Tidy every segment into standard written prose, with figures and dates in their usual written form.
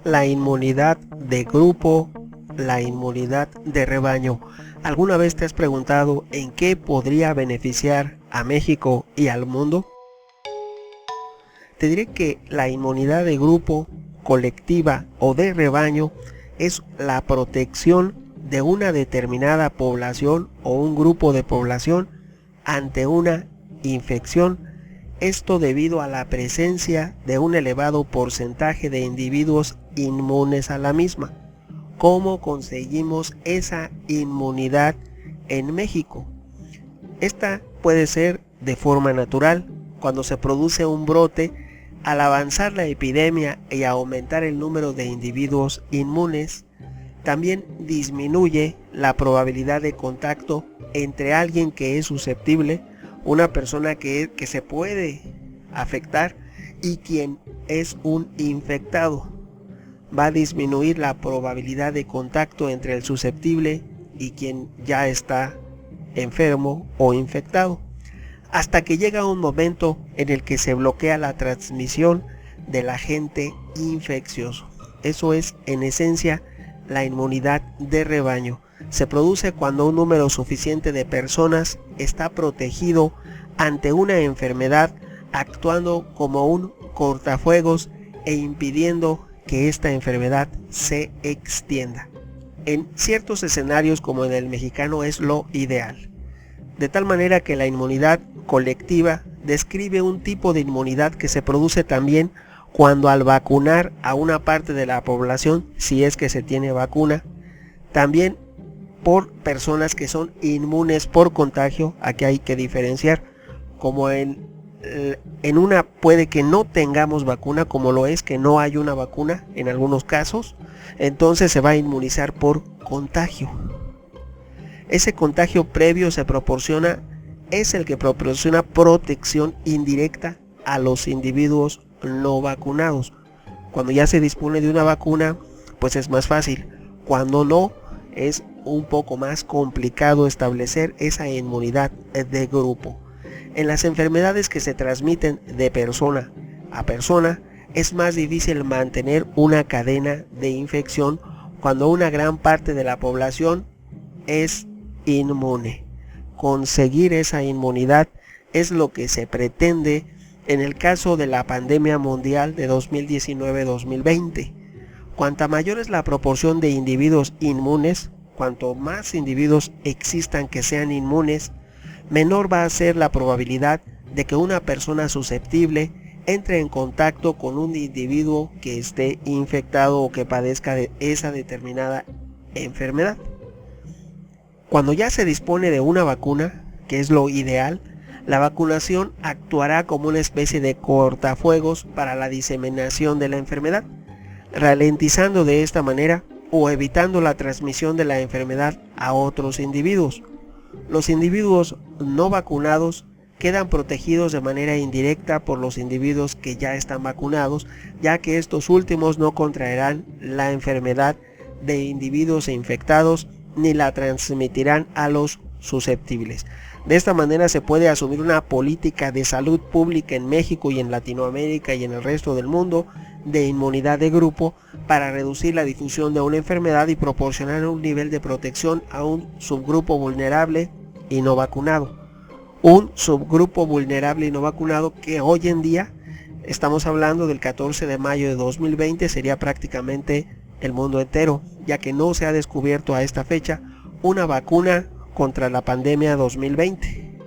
La inmunidad de grupo, la inmunidad de rebaño. ¿Alguna vez te has preguntado en qué podría beneficiar a México y al mundo? Te diré que la inmunidad de grupo, colectiva o de rebaño es la protección de una determinada población o un grupo de población ante una infección. Esto debido a la presencia de un elevado porcentaje de individuos inmunes a la misma. ¿Cómo conseguimos esa inmunidad en México? Esta puede ser de forma natural, cuando se produce un brote. Al avanzar la epidemia y aumentar el número de individuos inmunes, también disminuye la probabilidad de contacto entre alguien que es susceptible, una persona que se puede afectar, y quien es un infectado. Va a disminuir la probabilidad de contacto entre el susceptible y quien ya está enfermo o infectado, hasta que llega un momento en el que se bloquea la transmisión del agente infeccioso. Eso es, en esencia, la inmunidad de rebaño. Se produce cuando un número suficiente de personas está protegido ante una enfermedad, actuando como un cortafuegos e impidiendo que esta enfermedad se extienda. En ciertos escenarios, como en el mexicano, es lo ideal. De tal manera que la inmunidad colectiva describe un tipo de inmunidad que se produce también cuando, al vacunar a una parte de la población, si es que se tiene vacuna, también por personas que son inmunes por contagio. Aquí hay que diferenciar, como en una puede que no tengamos vacuna, como lo es que no hay una vacuna en algunos casos, entonces se va a inmunizar por contagio. Ese contagio previo es el que proporciona protección indirecta a los individuos no vacunados. Cuando ya se dispone de una vacuna, pues es más fácil. Cuando no, es un poco más complicado establecer esa inmunidad de grupo. En las enfermedades que se transmiten de persona a persona, es más difícil mantener una cadena de infección cuando una gran parte de la población es inmune. Conseguir esa inmunidad es lo que se pretende en el caso de la pandemia mundial de 2019-2020. Cuanta mayor es la proporción de individuos inmunes, cuanto más individuos existan que sean inmunes, menor va a ser la probabilidad de que una persona susceptible entre en contacto con un individuo que esté infectado o que padezca de esa determinada enfermedad. Cuando ya se dispone de una vacuna, que es lo ideal, la vacunación actuará como una especie de cortafuegos para la diseminación de la enfermedad, ralentizando de esta manera o evitando la transmisión de la enfermedad a otros individuos. Los individuos no vacunados quedan protegidos de manera indirecta por los individuos que ya están vacunados, ya que estos últimos no contraerán la enfermedad de individuos infectados ni la transmitirán a los susceptibles. De esta manera se puede asumir una política de salud pública en México y en Latinoamérica y en el resto del mundo de inmunidad de grupo para reducir la difusión de una enfermedad y proporcionar un nivel de protección a un subgrupo vulnerable y no vacunado. Un subgrupo vulnerable y no vacunado que hoy en día, estamos hablando del 14 de mayo de 2020, sería prácticamente el mundo entero, ya que no se ha descubierto a esta fecha una vacuna contra la pandemia 2020.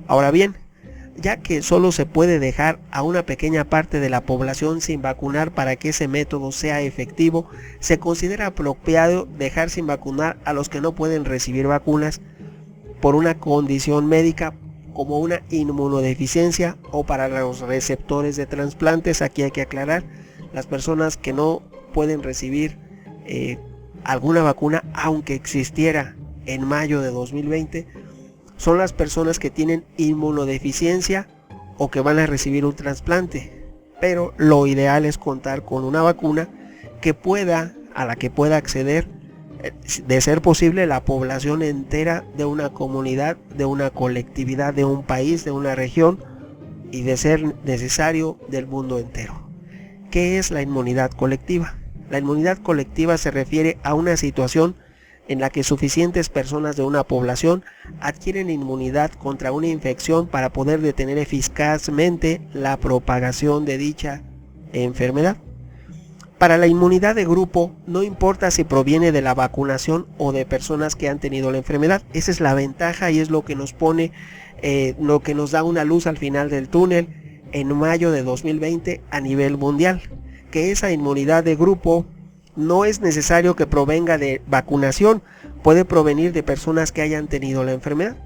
Ahora bien, ya que solo se puede dejar a una pequeña parte de la población sin vacunar para que ese método sea efectivo, se considera apropiado dejar sin vacunar a los que no pueden recibir vacunas por una condición médica, como una inmunodeficiencia, o para los receptores de trasplantes. Aquí hay que aclarar, las personas que no pueden recibir alguna vacuna, aunque existiera en mayo de 2020, son las personas que tienen inmunodeficiencia o que van a recibir un trasplante. Pero lo ideal es contar con una vacuna a la que pueda acceder, de ser posible, la población entera de una comunidad, de una colectividad, de un país, de una región, y de ser necesario del mundo entero. ¿Qué es la inmunidad colectiva? La inmunidad colectiva se refiere a una situación en la que suficientes personas de una población adquieren inmunidad contra una infección para poder detener eficazmente la propagación de dicha enfermedad. Para la inmunidad de grupo, no importa si proviene de la vacunación o de personas que han tenido la enfermedad. Esa es la ventaja y es lo que nos pone, lo que nos da una luz al final del túnel en mayo de 2020 a nivel mundial. Que esa inmunidad de grupo no es necesario que provenga de vacunación, puede provenir de personas que hayan tenido la enfermedad.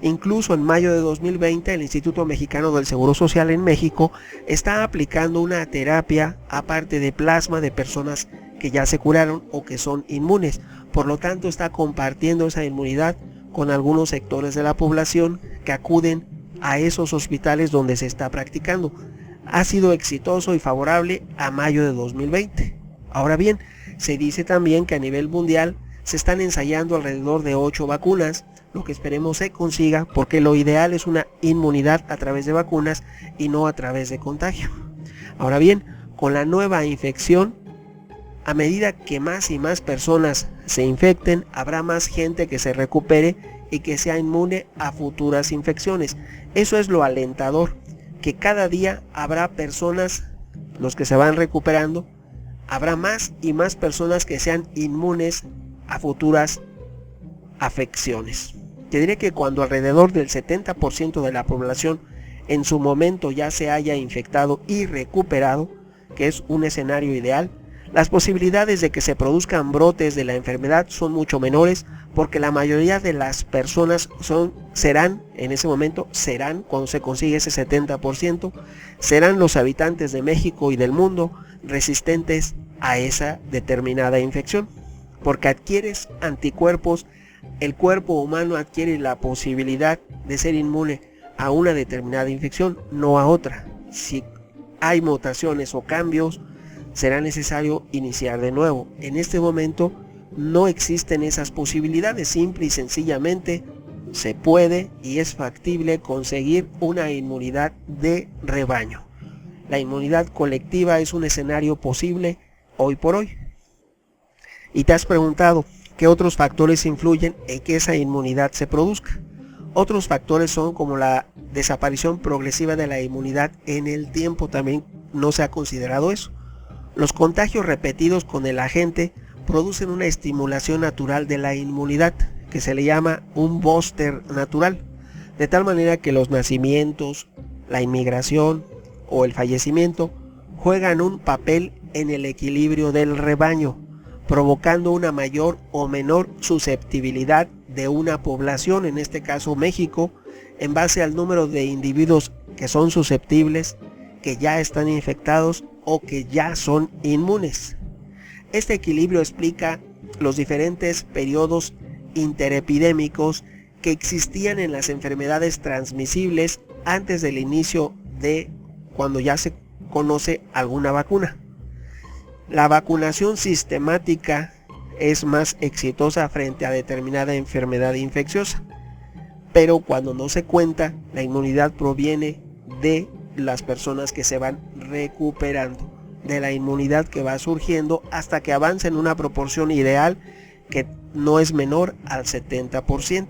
Incluso en mayo de 2020 el Instituto Mexicano del Seguro Social en México está aplicando una terapia aparte de plasma de personas que ya se curaron o que son inmunes. Por lo tanto, está compartiendo esa inmunidad con algunos sectores de la población que acuden a esos hospitales donde se está practicando. Ha sido exitoso y favorable a mayo de 2020. Ahora bien, se dice también que a nivel mundial se están ensayando alrededor de 8 vacunas, lo que esperemos se consiga, porque lo ideal es una inmunidad a través de vacunas y no a través de contagio. Ahora bien, con la nueva infección, a medida que más y más personas se infecten, habrá más gente que se recupere y que sea inmune a futuras infecciones. Eso es lo alentador, que cada día habrá personas, los que se van recuperando, habrá más y más personas que sean inmunes a futuras afecciones. Te diré que cuando alrededor del 70% de la población en su momento ya se haya infectado y recuperado, que es un escenario ideal, las posibilidades de que se produzcan brotes de la enfermedad son mucho menores, porque la mayoría de las personas serán cuando se consigue ese 70%, serán los habitantes de México y del mundo resistentes a esa determinada infección, porque adquieres anticuerpos. El cuerpo humano adquiere la posibilidad de ser inmune a una determinada infección, no a otra. Si hay mutaciones o cambios, será necesario iniciar de nuevo. En este momento no existen esas posibilidades, simple y sencillamente se puede y es factible conseguir una inmunidad de rebaño. La inmunidad colectiva es un escenario posible hoy por hoy. Y te has preguntado, ¿qué otros factores influyen en que esa inmunidad se produzca? Otros factores son como la desaparición progresiva de la inmunidad en el tiempo, también no se ha considerado eso. Los contagios repetidos con el agente producen una estimulación natural de la inmunidad, que se le llama un búster natural, de tal manera que los nacimientos, la inmigración o el fallecimiento juegan un papel en el equilibrio del rebaño, provocando una mayor o menor susceptibilidad de una población, en este caso México, en base al número de individuos que son susceptibles, que ya están infectados o que ya son inmunes. Este equilibrio explica los diferentes periodos interepidémicos que existían en las enfermedades transmisibles antes del inicio de cuando ya se conoce alguna vacuna. La vacunación sistemática es más exitosa frente a determinada enfermedad infecciosa, pero cuando no se cuenta, la inmunidad proviene de las personas que se van recuperando, de la inmunidad que va surgiendo hasta que avanza en una proporción ideal que no es menor al 70%.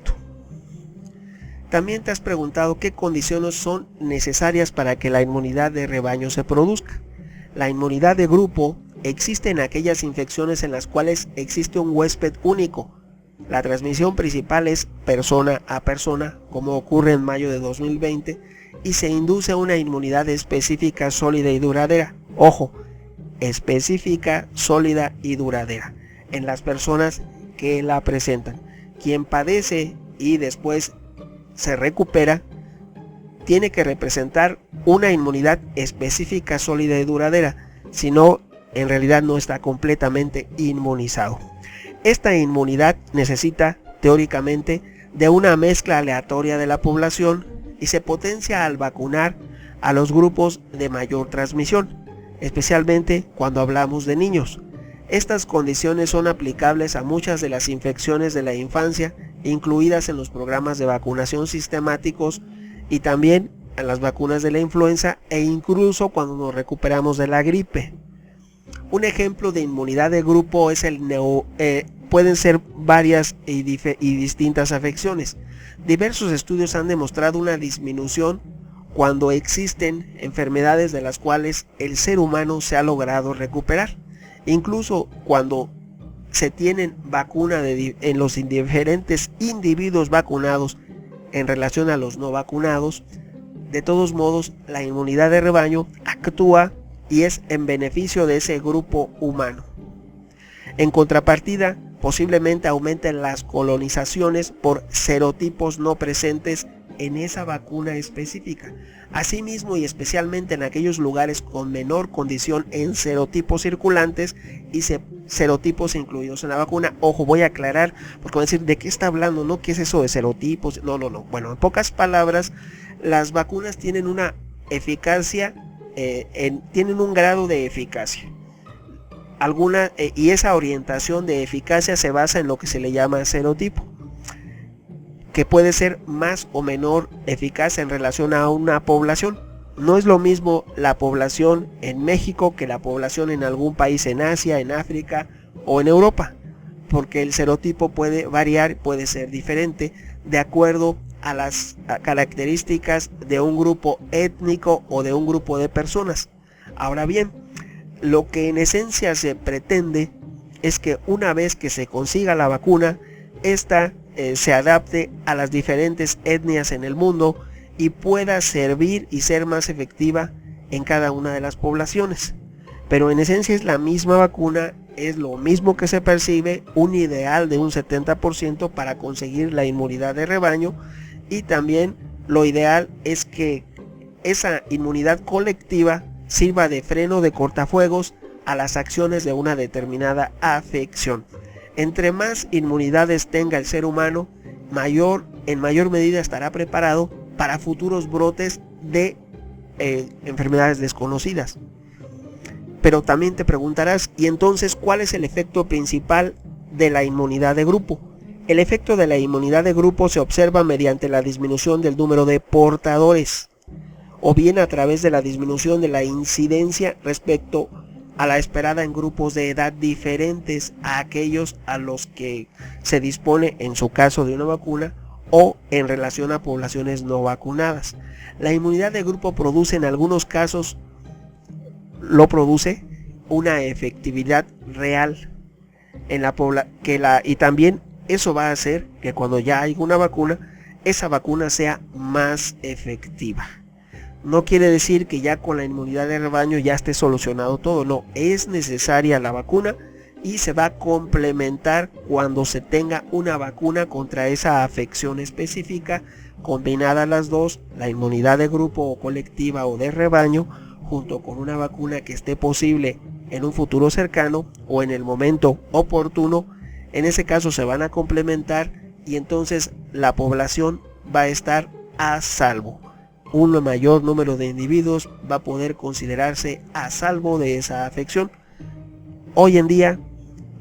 También te has preguntado qué condiciones son necesarias para que la inmunidad de rebaño se produzca. La inmunidad de grupo existe en aquellas infecciones en las cuales existe un huésped único. La transmisión principal es persona a persona, como ocurre en mayo de 2020, y se induce una inmunidad específica, sólida y duradera. Ojo, específica, sólida y duradera en las personas que la presentan. Quien padece y después se recupera tiene que representar una inmunidad específica, sólida y duradera, si no, en realidad no está completamente inmunizado. Esta inmunidad necesita, teóricamente, de una mezcla aleatoria de la población y se potencia al vacunar a los grupos de mayor transmisión, especialmente cuando hablamos de niños. Estas condiciones son aplicables a muchas de las infecciones de la infancia, incluidas en los programas de vacunación sistemáticos y también a las vacunas de la influenza e incluso cuando nos recuperamos de la gripe. Un ejemplo de inmunidad de grupo es pueden ser varias y distintas afecciones. Diversos estudios han demostrado una disminución cuando existen enfermedades de las cuales el ser humano se ha logrado recuperar. Incluso cuando se tienen vacuna en los diferentes individuos vacunados en relación a los no vacunados, de todos modos la inmunidad de rebaño actúa y es en beneficio de ese grupo humano. En contrapartida, posiblemente aumenten las colonizaciones por serotipos no presentes en esa vacuna específica. Asimismo, y especialmente en aquellos lugares con menor condición en serotipos circulantes y serotipos incluidos en la vacuna. Ojo, voy a aclarar, porque van a decir, ¿de qué está hablando? ¿No? ¿Qué es eso de serotipos? No. Bueno, en pocas palabras, las vacunas tienen una eficacia, tienen un grado de eficacia. Y esa orientación de eficacia se basa en lo que se le llama serotipo, que puede ser más o menor eficaz en relación a una población. No es lo mismo la población en México que la población en algún país en Asia, en África o en Europa, porque el serotipo puede variar, puede ser diferente de acuerdo a las características de un grupo étnico o de un grupo de personas. Ahora bien, lo que en esencia se pretende es que una vez que se consiga la vacuna, esta se adapte a las diferentes etnias en el mundo y pueda servir y ser más efectiva en cada una de las poblaciones. Pero en esencia es la misma vacuna, es lo mismo que se percibe, un ideal de un 70% para conseguir la inmunidad de rebaño, y también lo ideal es que esa inmunidad colectiva sirva de freno de cortafuegos a las acciones de una determinada afección. Entre más inmunidades tenga el ser humano, en mayor medida estará preparado para futuros brotes de enfermedades desconocidas. Pero también te preguntarás, ¿y entonces cuál es el efecto principal de la inmunidad de grupo? El efecto de la inmunidad de grupo se observa mediante la disminución del número de portadores, o bien a través de la disminución de la incidencia respecto a la esperada en grupos de edad diferentes a aquellos a los que se dispone en su caso de una vacuna, o en relación a poblaciones no vacunadas. La inmunidad de grupo produce en algunos casos una efectividad real en la y también eso va a hacer que cuando ya haya una vacuna, esa vacuna sea más efectiva. No quiere decir que ya con la inmunidad de rebaño ya esté solucionado todo, no, es necesaria la vacuna y se va a complementar cuando se tenga una vacuna contra esa afección específica, combinadas las dos, la inmunidad de grupo o colectiva o de rebaño, junto con una vacuna que esté posible en un futuro cercano o en el momento oportuno. En ese caso se van a complementar y entonces la población va a estar a salvo. Un mayor número de individuos va a poder considerarse a salvo de esa afección. Hoy en día,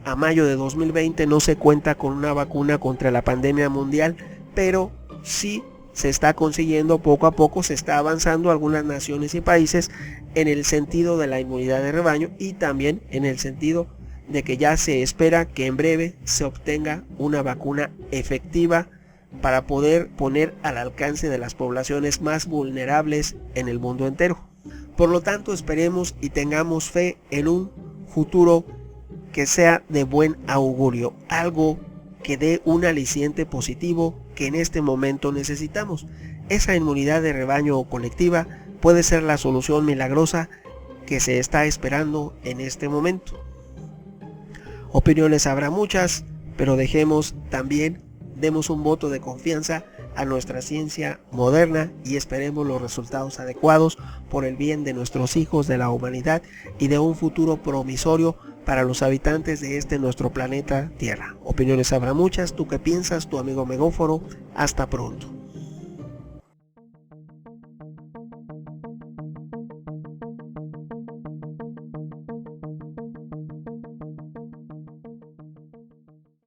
a mayo de 2020, no se cuenta con una vacuna contra la pandemia mundial, pero sí se está consiguiendo poco a poco, se está avanzando algunas naciones y países en el sentido de la inmunidad de rebaño y también en el sentido de que ya se espera que en breve se obtenga una vacuna efectiva para poder poner al alcance de las poblaciones más vulnerables en el mundo entero. Por lo tanto, esperemos y tengamos fe en un futuro que sea de buen augurio, algo que dé un aliciente positivo que en este momento necesitamos. Esa inmunidad de rebaño o colectiva puede ser la solución milagrosa que se está esperando en este momento. Opiniones habrá muchas, pero demos un voto de confianza a nuestra ciencia moderna y esperemos los resultados adecuados por el bien de nuestros hijos, de la humanidad y de un futuro promisorio para los habitantes de nuestro planeta Tierra. Opiniones habrá muchas. ¿Tú qué piensas? Tu amigo Megóforo. Hasta pronto.